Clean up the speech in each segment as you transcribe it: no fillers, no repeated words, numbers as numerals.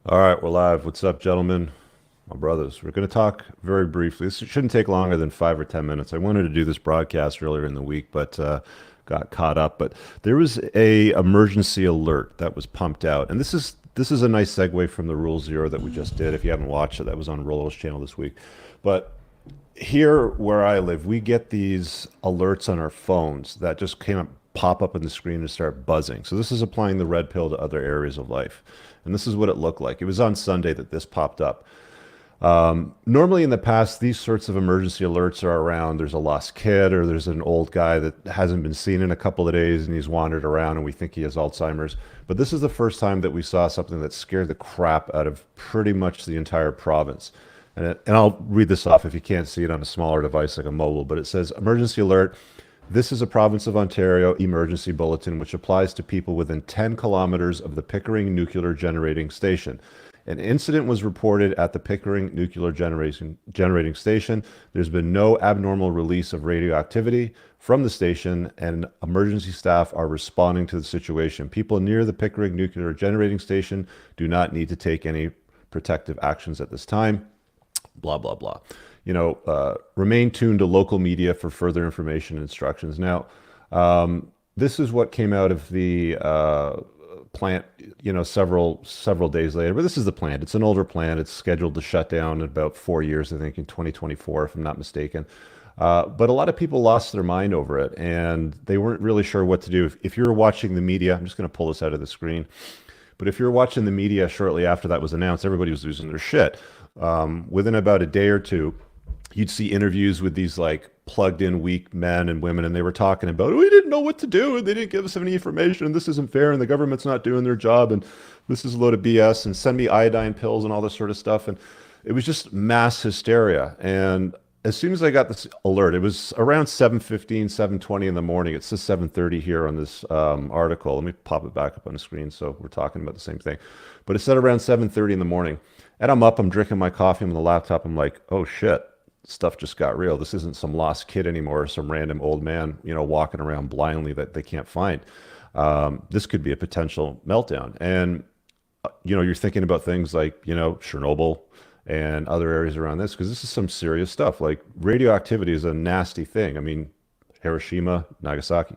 All right, we're live. What's up, gentlemen? My brothers. We're going to talk very briefly. This shouldn't take longer than 5 or 10 minutes. I wanted to do this broadcast earlier in the week, but got caught up. But there was a emergency alert that was pumped out, and this is a nice segue from the Rule Zero that we just did. If you haven't watched it, that was on Rollo's channel this week. But here where I live, we get these alerts on our phones that just kind of pop up on the screen and start buzzing. So this is applying the red pill to other areas of life. And this is what it looked like. It was on Sunday that this popped up. Normally in the past, these sorts of emergency alerts are around. There's a lost kid or there's an old guy that hasn't been seen in a couple of days and he's wandered around and we think he has Alzheimer's. But this is the first time that we saw something that scared the crap out of pretty much the entire province. And I'll read this off if you can't see it on a smaller device like a mobile, but it says emergency alert. This is a province of Ontario emergency bulletin which applies to people within 10 kilometers of the Pickering Nuclear Generating Station. An incident was reported at the Pickering Nuclear Generating Station. There's been no abnormal release of radioactivity from the station, and emergency staff are responding to the situation. People near the Pickering Nuclear Generating Station do not need to take any protective actions at this time. Blah, blah, blah. Remain tuned to local media for further information and instructions. Now, this is what came out of the plant, several days later. But this is the plant. It's an older plant. It's scheduled to shut down in about 4 years, I think, in 2024, if I'm not mistaken. But a lot of people lost their mind over it, and they weren't really sure what to do. If you're watching the media, I'm just going to pull this out of the screen. But if you're watching the media shortly after that was announced, everybody was losing their shit. Within about a day or two, you'd see interviews with these like plugged in weak men and women, and they were talking about, we didn't know what to do, and they didn't give us any information, and this isn't fair, and the government's not doing their job, and this is a load of BS, and send me iodine pills and all this sort of stuff. And it was just mass hysteria. And as soon as I got this alert, it was around 7:15, 7:20 in the morning. It says 7:30 here on this article. Let me pop it back up on the screen so we're talking about the same thing. But it said around 7:30 in the morning. And I'm up, I'm drinking my coffee, I'm on the laptop. I'm like, oh shit, stuff just got real. This isn't some lost kid anymore, some random old man, walking around blindly that they can't find. This could be a potential meltdown. And, you're thinking about things like, Chernobyl and other areas around this, because this is some serious stuff. Like radioactivity is a nasty thing. I mean, Hiroshima, Nagasaki,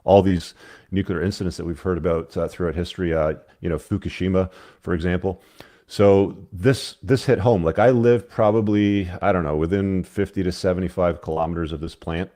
all these nuclear incidents that we've heard about throughout history, Fukushima, for example. So this hit home. Like I live probably, I don't know, within 50 to 75 kilometers of this plant.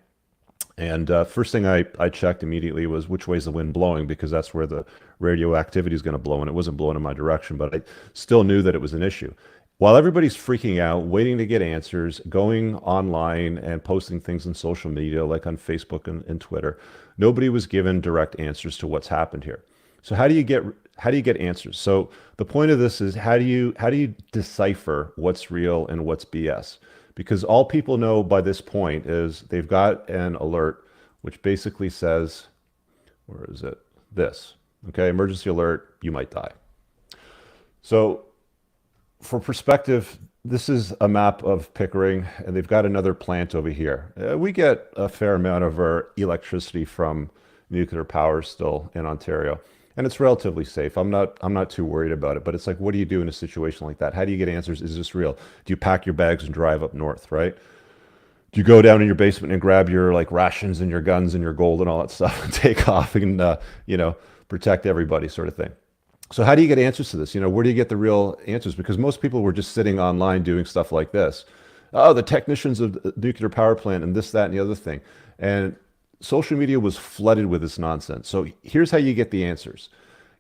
And first thing I checked immediately was which way is the wind blowing, because that's where the radioactivity is going to blow. And it wasn't blowing in my direction, but I still knew that it was an issue. While everybody's freaking out, waiting to get answers, going online and posting things on social media, like on Facebook and Twitter, nobody was given direct answers to what's happened here. So how do you get answers? So the point of this is how do you decipher what's real and what's BS? Because all people know by this point is they've got an alert which basically says, where is it? This. Okay, emergency alert, you might die. So for perspective, this is a map of Pickering, and they've got another plant over here. We get a fair amount of our electricity from nuclear power still in Ontario, and it's relatively safe. I'm not too worried about it. But it's like, what do you do in a situation like that? How do you get answers? Is this real? Do you pack your bags and drive up north, right? Do you go down in your basement and grab your like rations and your guns and your gold and all that stuff and take off and protect everybody, sort of thing? So how do you get answers to this? Where do you get the real answers? Because most people were just sitting online doing stuff like this. Oh, the technicians of the nuclear power plant and this, that, and the other thing. And social media was flooded with this nonsense. So here's how you get the answers.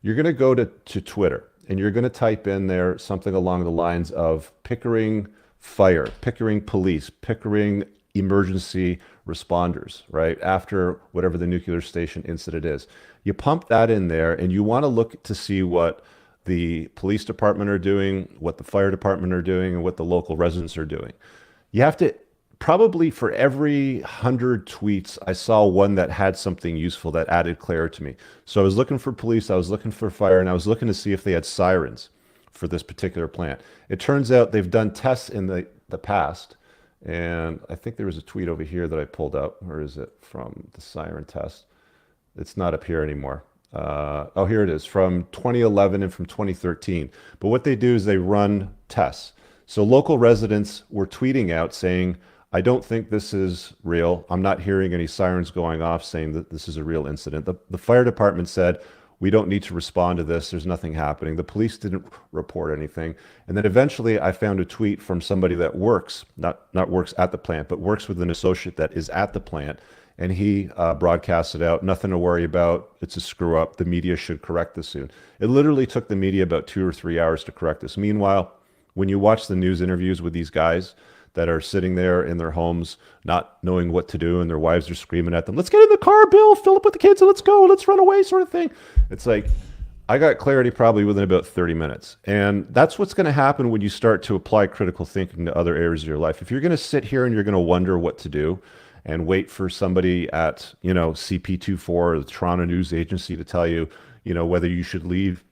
You're going to go to Twitter and you're going to type in there something along the lines of Pickering fire, Pickering police, Pickering emergency responders, right? After whatever the nuclear station incident is. You pump that in there and you want to look to see what the police department are doing, what the fire department are doing, and what the local residents are doing. You have to probably for every 100 tweets, I saw one that had something useful that added clarity to me. So I was looking for police, I was looking for fire, and I was looking to see if they had sirens for this particular plant. It turns out they've done tests in the past. And I think there was a tweet over here that I pulled up. Where is it from the siren test? It's not up here anymore. Oh, here it is from 2011 and from 2013. But what they do is they run tests. So local residents were tweeting out saying, I don't think this is real. I'm not hearing any sirens going off saying that this is a real incident. The fire department said, we don't need to respond to this. There's nothing happening. The police didn't report anything. And then eventually I found a tweet from somebody that works, not works at the plant, but works with an associate that is at the plant. And he broadcasted out, nothing to worry about. It's a screw up. The media should correct this soon. It literally took the media about 2 or 3 hours to correct this. Meanwhile, when you watch the news interviews with these guys that are sitting there in their homes, not knowing what to do, and their wives are screaming at them, let's get in the car, Bill, fill up with the kids, and let's go, let's run away, sort of thing. It's like, I got clarity probably within about 30 minutes. And that's what's going to happen when you start to apply critical thinking to other areas of your life. If you're going to sit here and you're going to wonder what to do and wait for somebody at, CP24 or the Toronto News Agency to tell you, whether you should leave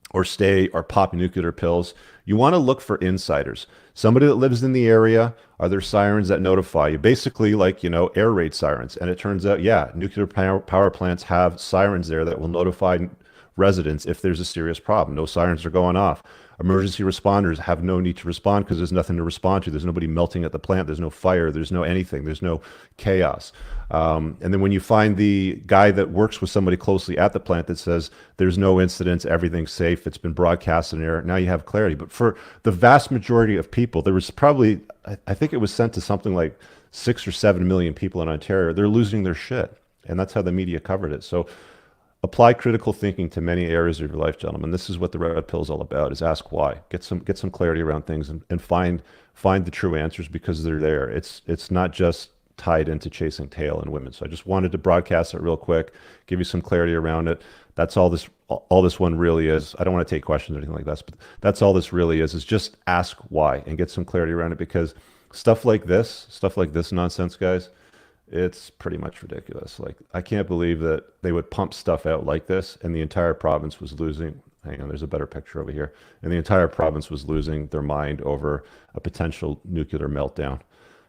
or stay or pop nuclear pills, you want to look for insiders. Somebody that lives in the area, are there sirens that notify you? Basically like, air raid sirens. And it turns out, yeah, nuclear power plants have sirens there that will notify residents if there's a serious problem. No sirens are going off. Emergency responders have no need to respond because there's nothing to respond to. There's nobody melting at the plant. There's no fire. There's no anything. There's no chaos. And then when you find the guy that works with somebody closely at the plant that says there's no incidents, everything's safe, it's been broadcast in air, now you have clarity. But for the vast majority of people, there was probably, I think it was sent to something like 6 or 7 million people in Ontario. They're losing their shit. And that's how the media covered it. So apply critical thinking to many areas of your life, gentlemen. This is what the red pill is all about: is ask why, get some clarity around things, and find the true answers because they're there. It's not just tied into chasing tail and women. So I just wanted to broadcast it real quick, give you some clarity around it. That's all this one really is. I don't want to take questions or anything like that, but that's all this really is just ask why and get some clarity around it, because stuff like this nonsense, guys, it's pretty much ridiculous. Like, I can't believe that they would pump stuff out like this and the entire province was losing. Hang on, there's a better picture over here. And the entire province was losing their mind over a potential nuclear meltdown.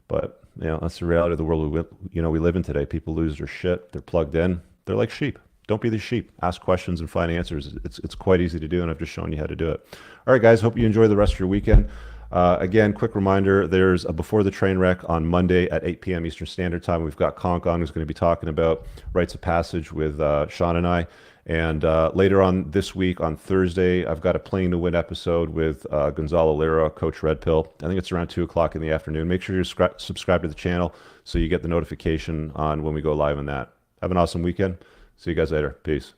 But, that's the reality of the world we live in today. People lose their shit. They're plugged in. They're like sheep. Don't be the sheep. Ask questions and find answers. It's quite easy to do, and I've just shown you how to do it. All right, guys, hope you enjoy the rest of your weekend. Again, quick reminder, there's a Before the Train Wreck on Monday at 8 p.m. Eastern Standard Time. We've got Conk on, who's going to be talking about rites of passage with Sean and I. And later on this week, on Thursday, I've got a Playing to Win episode with Gonzalo Lira, Coach Red Pill. I think it's around 2 o'clock in the afternoon. Make sure you subscribe to the channel so you get the notification on when we go live on that. Have an awesome weekend. See you guys later. Peace.